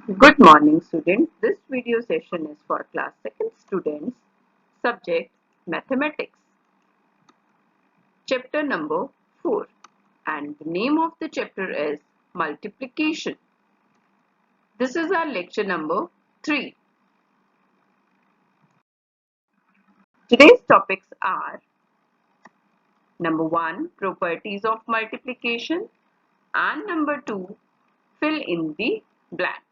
Good morning, students. This video session is for class 2nd students, subject mathematics, chapter number 4, and the name of the chapter is multiplication. This is our lecture number 3. Today's topics are number 1, properties of multiplication, and number 2, fill in the blanks.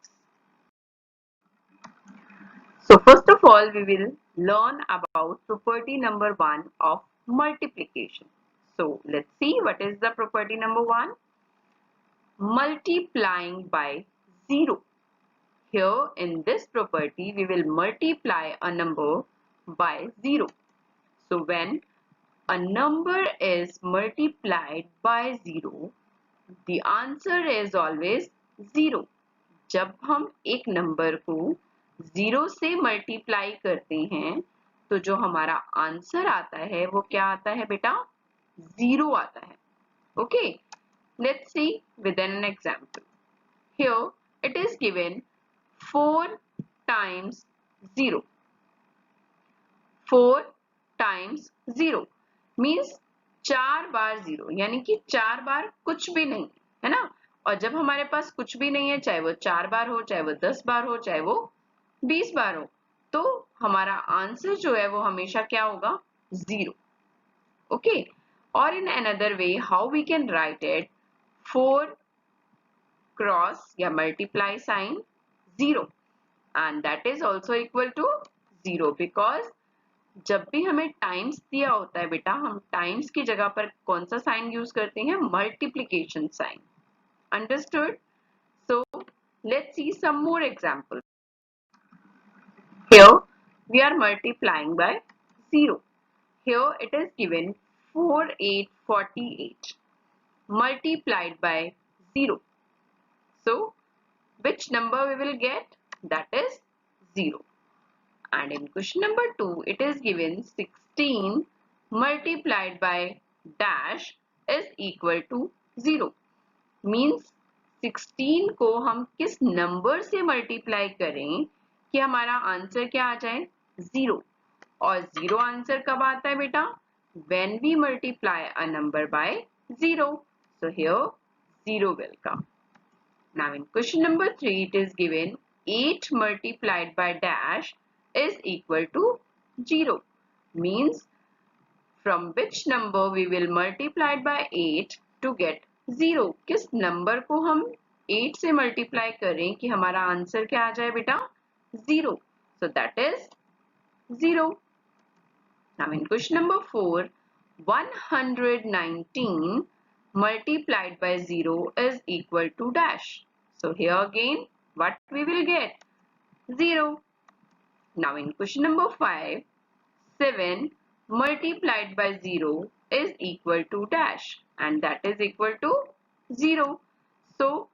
So first of all, we will learn about property number 1 of multiplication. So let's see what is the property number 1. Multiplying by 0. Here in this property, we will multiply a number by 0. So when a number is multiplied by 0, the answer is always 0. जब हम एक number को 0 से multiply करते हैं तो जो हमारा आंसर आता है वो क्या आता है बेटा? 0 आता है. Okay, let's see with an example. Here it is given 4 times 0. 4 times 0 means 4 बार 0, यानी कि 4 बार कुछ भी नहीं है ना. और जब हमारे पास कुछ भी नहीं है, चाहे वो 4 बार हो, चाहे वो 10 बार हो, चाहे वो 20 बार हो, तो हमारा आंसर जो है वो हमेशा क्या होगा? 0. ओके, और in another way how we can write it, 4 cross या multiply sign 0 and that is also equal to 0 because जब भी हमें टाइम्स दिया होता है बेटा, हम टाइम्स की जगह पर कौन सा साइन यूज करते हैं? Multiplication sign. Understood? So let's see some more examples. Here we are multiplying by 0. Here it is given 4848 multiplied by 0. So which number we will get? That is 0. And in question number 2 it is given 16 multiplied by dash is equal to 0. Means 16 को हम किस number से multiply करें कि हमारा answer क्या आ जाए? 0. और 0 आंसर कब आता है बेटा? When we multiply a number by 0. So here 0 will come. Now in question number 3 it is given 8 multiplied by dash is equal to 0. Means from which number we will multiply by 8 to get 0. किस number को हम 8 से multiply करें कि हमारा answer क्या आ जाए बेटा? 0. So that is 0. Now in question number 4, 119 multiplied by 0 is equal to dash. So here again what we will get? 0. Now in question number 5, 7 multiplied by 0 is equal to dash and that is equal to 0. So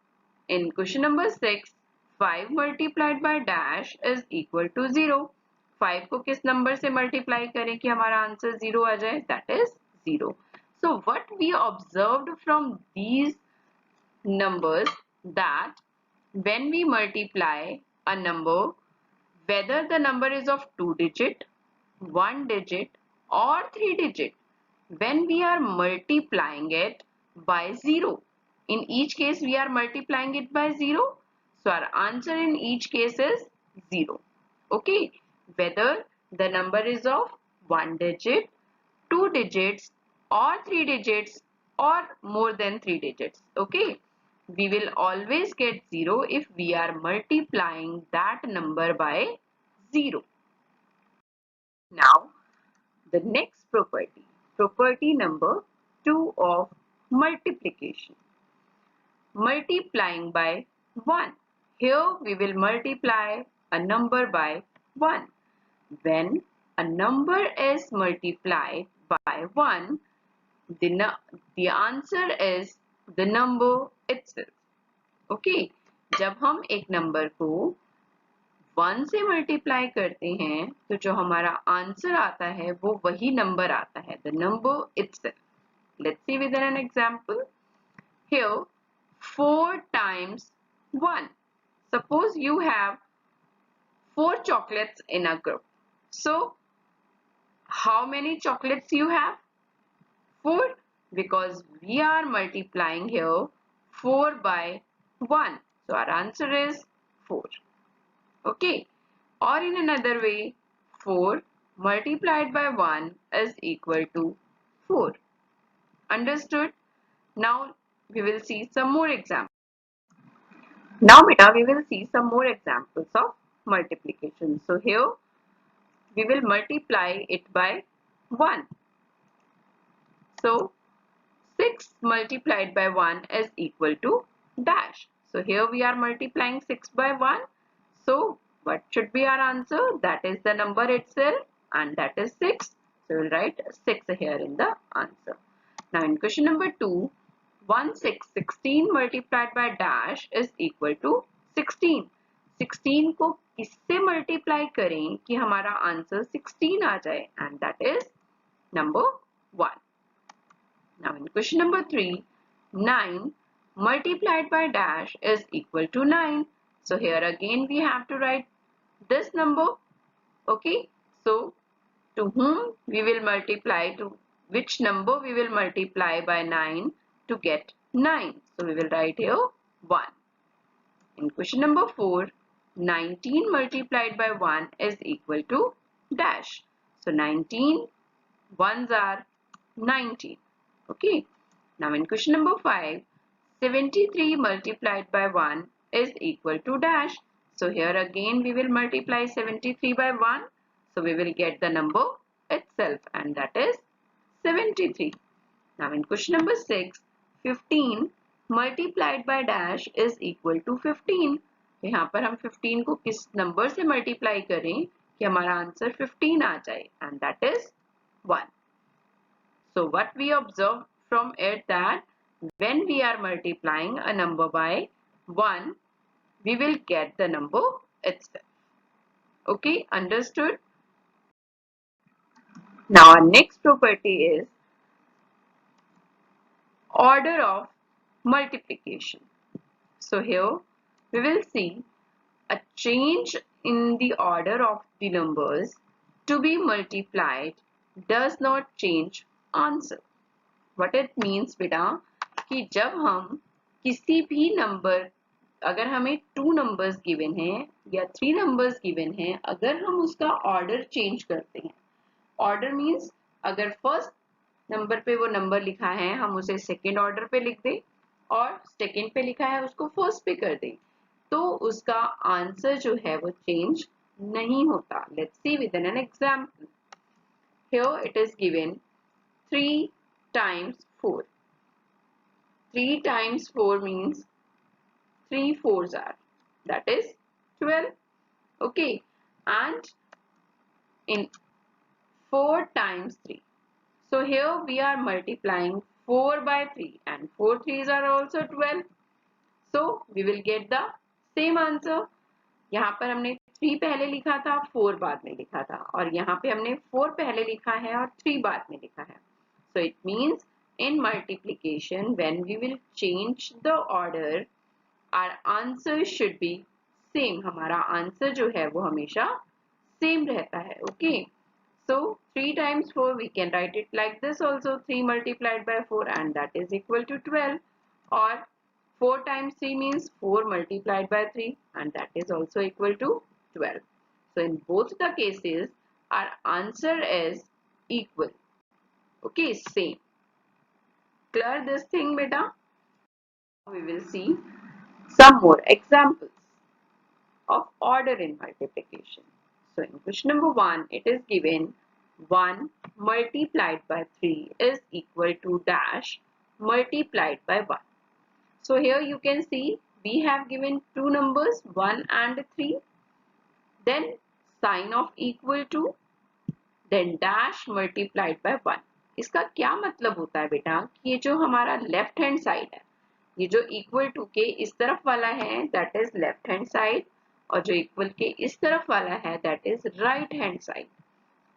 in question number 6, 5 multiplied by dash is equal to 0. 5 को किस number से multiply करें कि हमारा answer 0 आ जाए? That is 0. So what we observed from these numbers that when we multiply a number, whether the number is of 2 digit, 1 digit or 3 digit, when we are multiplying it by 0, in each case we are multiplying it by 0, so our answer in each case is 0. Okay, whether the number is of 1 digit, 2 digits or 3 digits or more than 3 digits. Okay, we will always get 0 if we are multiplying that number by 0. Now the next property, property number 2 of multiplication. Multiplying by 1. Here we will multiply a number by 1. When a number is multiplied by 1, the answer is the number itself. Okay, जब हम एक number को 1 से multiply करते हैं तो जो हमारा आंसर आता है वो वही नंबर आता है, the number itself. Let's see with an example. Here 4 times 1. suppose you have 4 chocolates in a group. So how many chocolates you have? 4, because we are multiplying here 4 by 1. So our answer is 4. Okay. Or in another way, 4 multiplied by 1 is equal to 4. Understood? Now we will see some more examples. Now beta, we will see some more examples of multiplication. So here we will multiply it by 1. So 6 multiplied by 1 is equal to dash. So here we are multiplying 6 by 1. So what should be our answer? That is the number itself, and that is 6. So we'll write 6 here in the answer. Now in question number 2, 16 multiplied by dash is equal to 16. 16 को किससे multiply करें कि हमारा answer 16 आ जाए, and that is number 1. Now in question number 3, 9 multiplied by dash is equal to 9. So here again we have to write this number. Okay. So to whom we will multiply, to which number we will multiply by 9 to get 9. So we will write here 1. In question number 4, 19 multiplied by 1 is equal to dash. So 19 ones are 19. Okay. Now in question number 5, 73 multiplied by 1 is equal to dash. So here again we will multiply 73 by 1. So we will get the number itself, and that is 73. Now in question number 6, 15 multiplied by dash is equal to 15. यहाँ पर हम 15 को किस number से multiply करें कि हमारा answer 15 आ जाए, and that is 1. So what we observe from it, that when we are multiplying a number by 1, we will get the number itself. Okay, understood? Now our next property is order of multiplication. So here we will see a change in the order of the numbers to be multiplied does not change answer. What it means बेटा, कि जब हम किसी भी number, अगर हमें 2 numbers given हैं या 3 नंबर्स गिवन हैं, अगर हम उसका ऑर्डर चेंज करते हैं, ऑर्डर मीन्स अगर फर्स्ट नंबर पे वो नंबर लिखा है हम उसे सेकेंड ऑर्डर पे लिख दें, और सेकेंड पे लिखा है उसको फर्स्ट पे कर दें, तो उसका आंसर जो है वो चेंज नहीं होता. Let's see with an example. Here it is given 3 times 4. 3 times 4 means 3 4s are, that is 12. Okay, and in 4 times 3. So here we are multiplying 4 by 3, and 4 3s are also 12. So we will get the same answer. यहाँ पर हमने 3 पहले लिखा था, 4 बाद में लिखा था, और यहाँ पे हमने 4 पहले लिखा है और 3 बाद में लिखा है. So it means in multiplication, when we will change the order, our answer should be same. हमारा आंसर जो है वो हमेशा same रहता है. Okay. So 3 times 4 we can write it like this also, 3 multiplied by 4, and that is equal to 12. Or 4 times 3 means 4 multiplied by 3, and that is also equal to 12. So in both the cases our answer is equal. Okay, same. Clear this thing beta? We will see some more examples of order in multiplication. So in question number 1, it is given 1 multiplied by 3 is equal to dash multiplied by 1. So here you can see we have given two numbers 1 and 3, then sign of equal to, then dash multiplied by 1. इसका क्या मतलब होता है बेटा कि ये जो हमारा लेफ्ट हैंड साइड है, ये जो इक्वल टू के इस तरफ वाला है that is left hand side, और जो इक्वल के इस तरफ वाला है that is right hand side.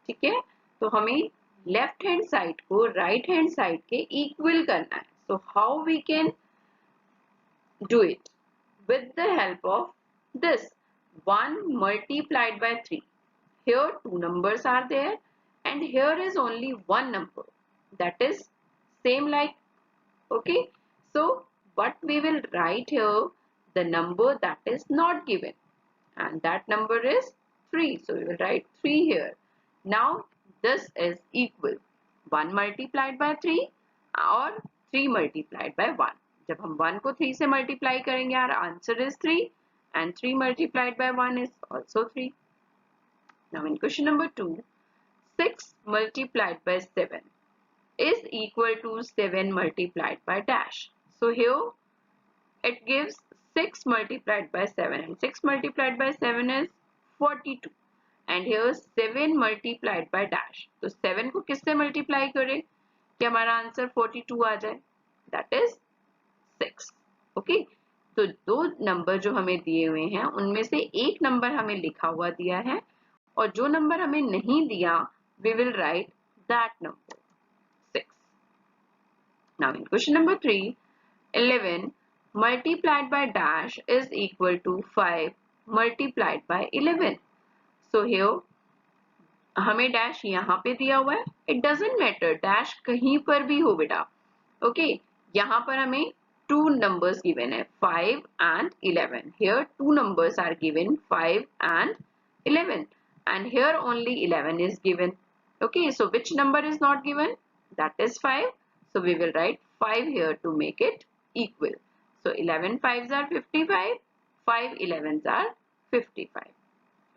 ठीक है, तो हमें लेफ्ट हैंड साइड को राइट हैंड साइड के इक्वल करना है. So how we can do it? With the help of this 1 multiplied by 3. Here two numbers are there and here is only one number, that is same like, okay. So what we will write here, the number that is not given, and that number is 3. So we will write 3 here. Now this is equal 1 multiplied by 3 or 3 multiplied by 1. जब हम 1 को 3 से multiply करेंगे, our answer is 3 and 3 multiplied by 1 is also 3. Now in question number 2, 6 multiplied by 7 is equal to 7 multiplied by dash. So here it gives 6 multiplied by 7 and 6 multiplied by 7 is 42 and here 7 multiplied by dash. तो 7 को किससे multiply करें कि हमारा answer 42 आ जाए, that is 6. Okay, तो दो number जो हमें दिए हुए हैं उनमें से एक नंबर हमें लिखा हुआ दिया है और जो नंबर हमें नहीं दिया we will write that number 6. Now in question number 3, 11 multiplied by dash is equal to 5 multiplied by 11. So here हमें डैश यहाँ पे दिया हुआ है, it doesn't matter, डैश कहीं पर भी हो बेटा, ओके. यहाँ पर हमें two numbers given है 5 and 11. Here two numbers are given 5 and 11 and here only 11 is given. Okay, so which number is not given? That is 5. So we will write 5 here to make it equal. So 11 5s are 55, 5 11s are 55.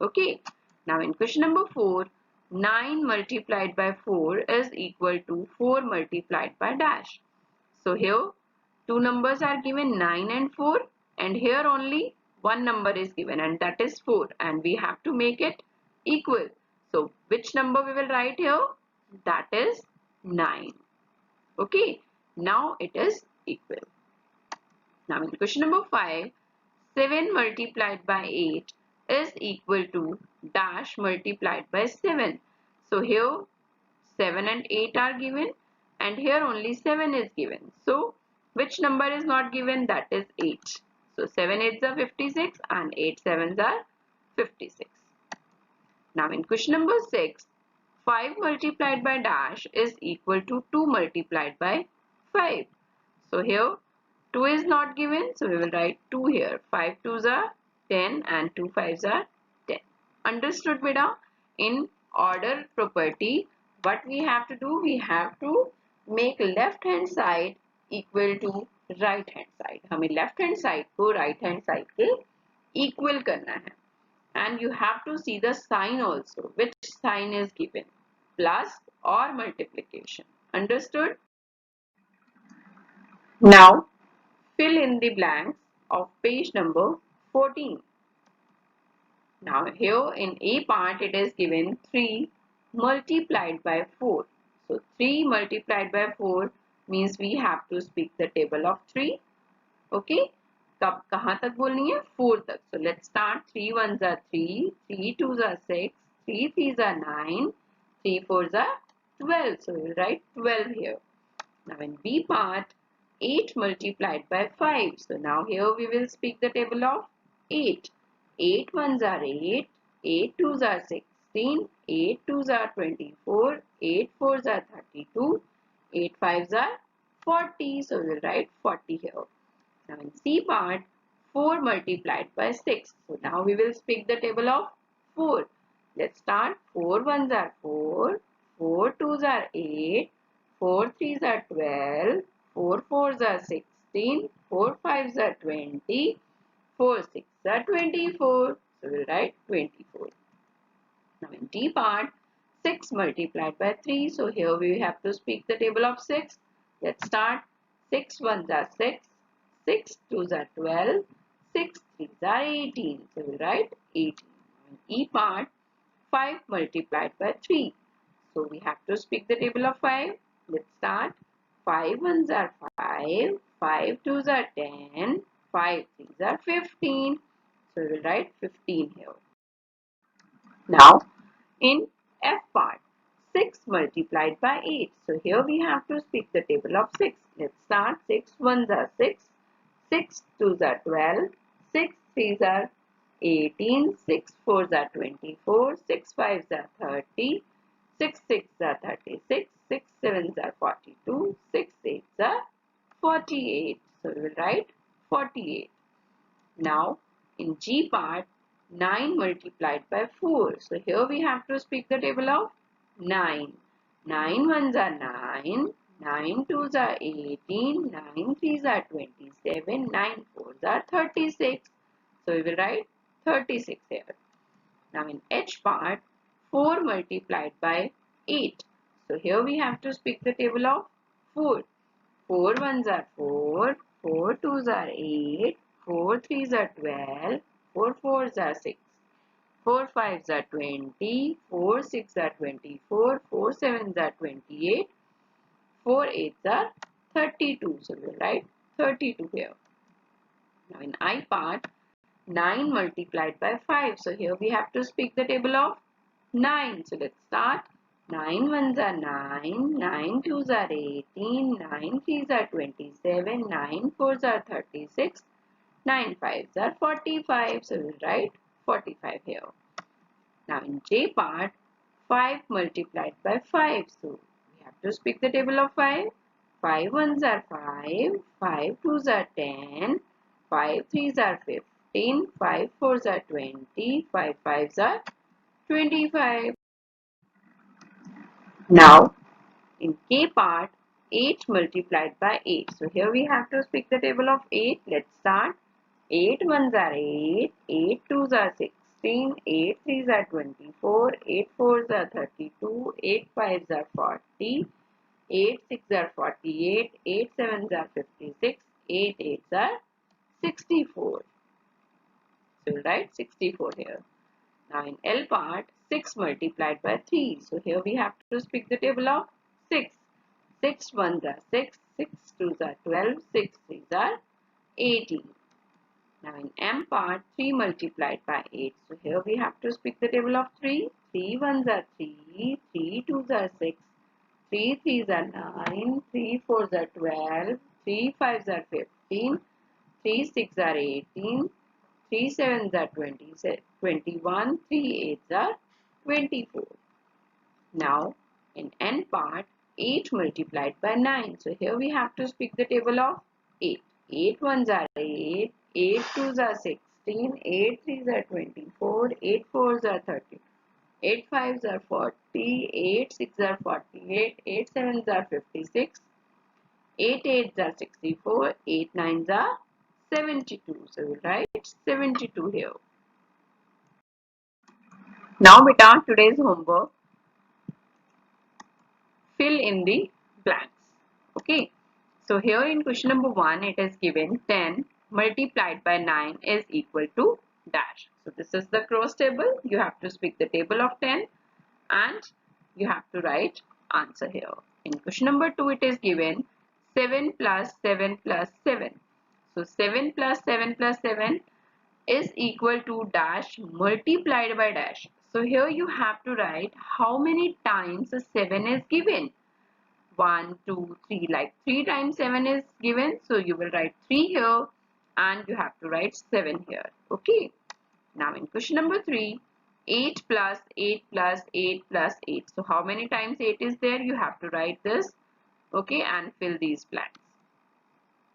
Okay, now in question number 4, 9 multiplied by 4 is equal to 4 multiplied by dash. So here two numbers are given 9 and 4 and here only one number is given and that is 4 and we have to make it equal. So which number we will write here? That is 9. Okay, now it is equal. Now in question number 5, 7 multiplied by 8 is equal to dash multiplied by 7. So here 7 and 8 are given and here only 7 is given. So which number is not given? That is 8. So 7 8s are 56 and 8 7s are 56. Now in question number 6, 5 multiplied by dash is equal to 2 multiplied by 5. So here 2 is not given, so we will write 2 here. 5 2s are 10 and 2 5s are 10. Understood beta? In order property, what we have to do? We have to make left hand side equal to right hand side. हमें left hand side को right hand side के equal करना है. And you have to see the sign also. Which sign is given? Plus or multiplication. Understood? Now fill in the blanks of page number 14. Now here in A part it is given 3 multiplied by 4. So 3 multiplied by 4 means we have to speak the table of 3. Okay, कब कहाँ तक बोलनी है? 4 तक. So let's start. 3 1s are 3, 3 2s are 6, 3 3s are 9, 3 4s are 12. So we will write 12 here. Now in B part, 8 multiplied by 5. So now here we will speak the table of 8. 8 1s are 8, 8 2s are 16, 8 2s are 24, 8 4s are 32, 8 5s are 40. So we will write 40 here. Now in C part, 4 multiplied by 6. So now we will speak the table of 4. Let's start. 4 1s are 4, 4 2s are 8, 4 3s are 12, 4 4s are 16, 4 5s are 20, 4 6s are 24. So we'll write 24. Now in D part, 6 multiplied by 3. So here we have to speak the table of 6. Let's start. 6 1s are 6, 6 2s are 12, 6 3s are 18. So we'll write 18. In E part, 5 multiplied by 3. So we have to speak the table of 5. Let's start. 5 1s are 5, 5 2s are 10, 5 3s are 15. So we will write 15 here. Now in F part, 6 multiplied by 8. So here we have to speak the table of 6. Let's start. 6 1s are 6, 6 2s are 12, 6 3s are 18, 6 4s are 24, 6 5s are 30, 6 6s are 36, 6 7s are 42, 6 8s are 48. So we will write 48. Now in G part, 9 multiplied by 4. So here we have to speak the table of 9. 9 ones are 9, 9 twos are 18, 9 threes are 27, 9 fours are 36. So we will write 36 here. Now in H part, 4 multiplied by 8. So here we have to speak the table of 4. 4 ones are 4, 4 twos are 8, 4 threes are 12, 4 fours are 6, 4 fives are 20, 4 6 are 24, 4 sevens are 28, 4 eights are 32. So we will write 32 here. Now in I part, 9 multiplied by 5. So here we have to speak the table of 9. So let's start. 9 ones are 9, 9 twos are 18, 9 threes are 27, 9 fours are 36, 9 fives are 45. So we'll write 45 here. Now in J part, 5 multiplied by 5. So we have to speak the table of 5. 5 ones are 5, 5 twos are 10, 5 threes are 15, 5 fours are 20, 5 fives are 25. Now in K part, 8 multiplied by 8. So here we have to speak the table of 8. Let's start. 8 ones are 8, 8 twos are 16, 8 threes are 24, 8 fours are 32, 8 fives are 40, 8 six are 48, 8 sevens are 56, 8 eights are 64. So we'll write 64 here. Now in L part, 6 multiplied by 3. So here we have to speak the table of 6. 6 ones are 6, 6 twos are 12, 6 threes are 18. Now in M part, 3 multiplied by 8. So here we have to speak the table of 3. 3 ones are 3, 3 twos are 6, 3 threes are 9, 3 fours are 12, 3 fives are 15, 3 six are 18, 3 sevens are 21, 3 eights are 24. Now in N part, 8 multiplied by 9. So here we have to speak the table of 8. 8 ones are 8, 8 twos are 16, 8 threes are 24, 8 fours are 30, 8 fives are 40, 8 six are 48, 8 sevens are 56, 8 eights are 64, 8 nines are 72. So we'll write 72 here. Now beta, today's homework, fill in the blanks. Okay. So here in question number 1, it is given 10 multiplied by 9 is equal to dash. So this is the cross table. You have to speak the table of 10 and you have to write answer here. In question number 2, it is given 7 plus 7 plus 7. So 7 plus 7 plus 7 is equal to dash multiplied by dash. So here you have to write how many times 7 is given. 1, 2, 3, like 3 times 7 is given. So you will write 3 here and you have to write 7 here. Okay. Now in question number 3, 8 plus 8 plus 8 plus 8. So how many times 8 is there? You have to write this. Okay, and fill these blanks.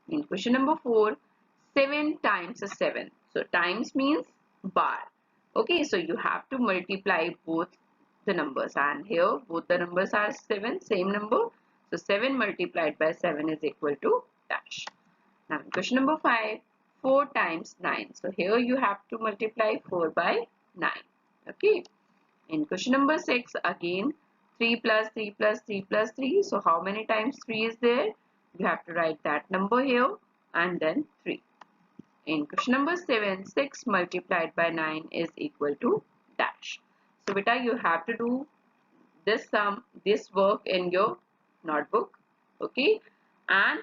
In question number 4, 7 times 7. So times means bar. Okay, so you have to multiply both the numbers, and here both the numbers are 7, same number. So 7 multiplied by 7 is equal to dash. Now in question number 5, 4 times 9. So here you have to multiply 4 by 9. Okay. In question number 6, again 3 plus 3 plus 3 plus 3. So how many times 3 is there? You have to write that number here and then 3. In question number 7, 6 multiplied by 9 is equal to dash. So beta, you have to do this sum, this work in your notebook. Okay. And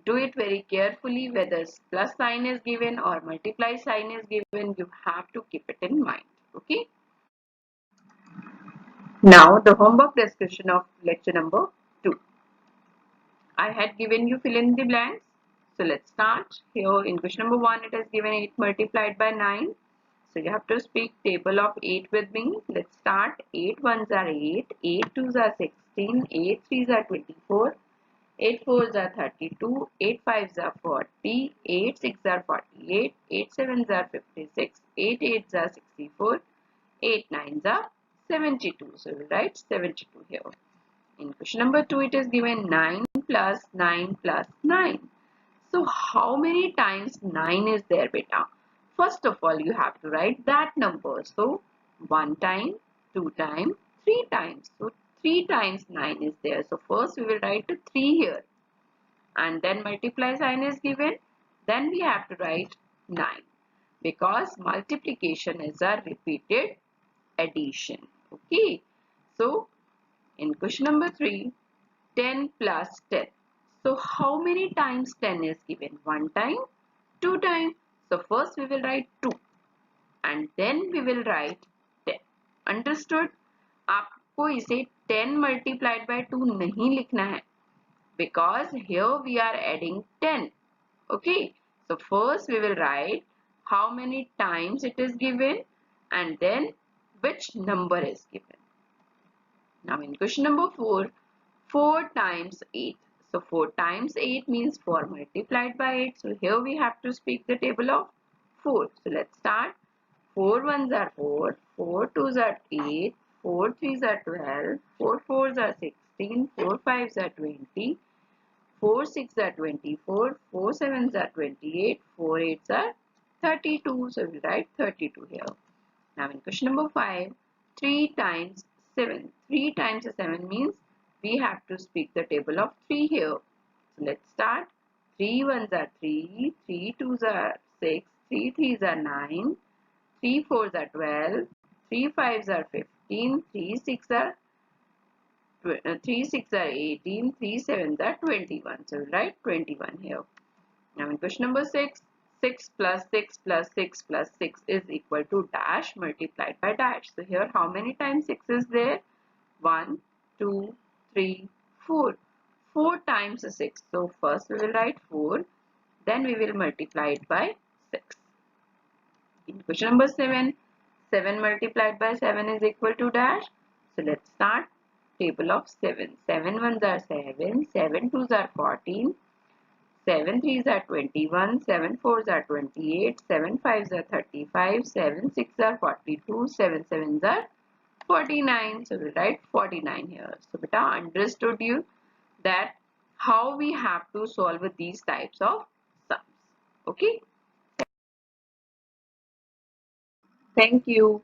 do it very carefully, whether plus sign is given or multiply sign is given. You have to keep it in mind. Okay. Now the homework discussion of lecture number 2. I had given you fill in the blanks. So let's start. Here in question number 1, it is given 8 multiplied by 9. So you have to speak table of 8 with me. Let's start. 8 ones are 8, 8 twos are 16, 8 threes are 24, 8 fours are 32, 8 fives are 40, 8 six are 48, 8 sevens are 56, 8 eights are 64, 8 nines are 72. So we write 72 here. In question number 2, it is given 9 plus 9 plus 9. So how many times 9 is there, beta? First of all, you have to write that number. So 1 time, 2 times, 3 times. So 3 times 9 is there. So first we will write 3 here. And then multiply sign is given. Then we have to write 9. Because multiplication is a repeated addition. Okay. So in question number 3, 10 plus 10. So how many times 10 is given? 1 time, 2 times. So first we will write 2 and then we will write 10. Understood? आपको इसे 10 multiplied by 2 नहीं लिखना है because here we are adding 10. Okay. So first we will write how many times it is given and then which number is given. Now in question number 4, 4 times 8. So 4 times 8 means 4 multiplied by 8. So here we have to speak the table of 4. So let's start. 4 ones are 4, 4 twos are 8, 4 threes are 12, 4 fours are 16, 4 fives are 20, 4 six are 24, 4 sevens are 28, 4 eights are 32. So we write 32 here. Now in question number 5, 3 times 7. 3 times 7 means we have to speak the table of 3 here. So let's start. 3 ones are 3, 3 twos are 6, 3 threes are 9, 3 fours are 12, 3 fives are 15, 3 six are 18, 3 sevens are 21. So we'll write 21 here. Now in question number 6, 6 plus 6 plus 6 plus 6 is equal to dash multiplied by dash. So here how many times 6 is there? 1, 2, 3, 4. 4 times 6. So first we will write 4. Then we will multiply it by 6. In question number 7, 7 multiplied by 7 is equal to dash. So let's start. Table of 7. 7 ones are 7, 7 twos are 14, 7 threes are 21, 7 fours are 28, 7 fives are 35, 7 six are 42, 7 sevens are 49. So we write 49 here. So beta, understood you that how we have to solve these types of sums. Okay. Thank you.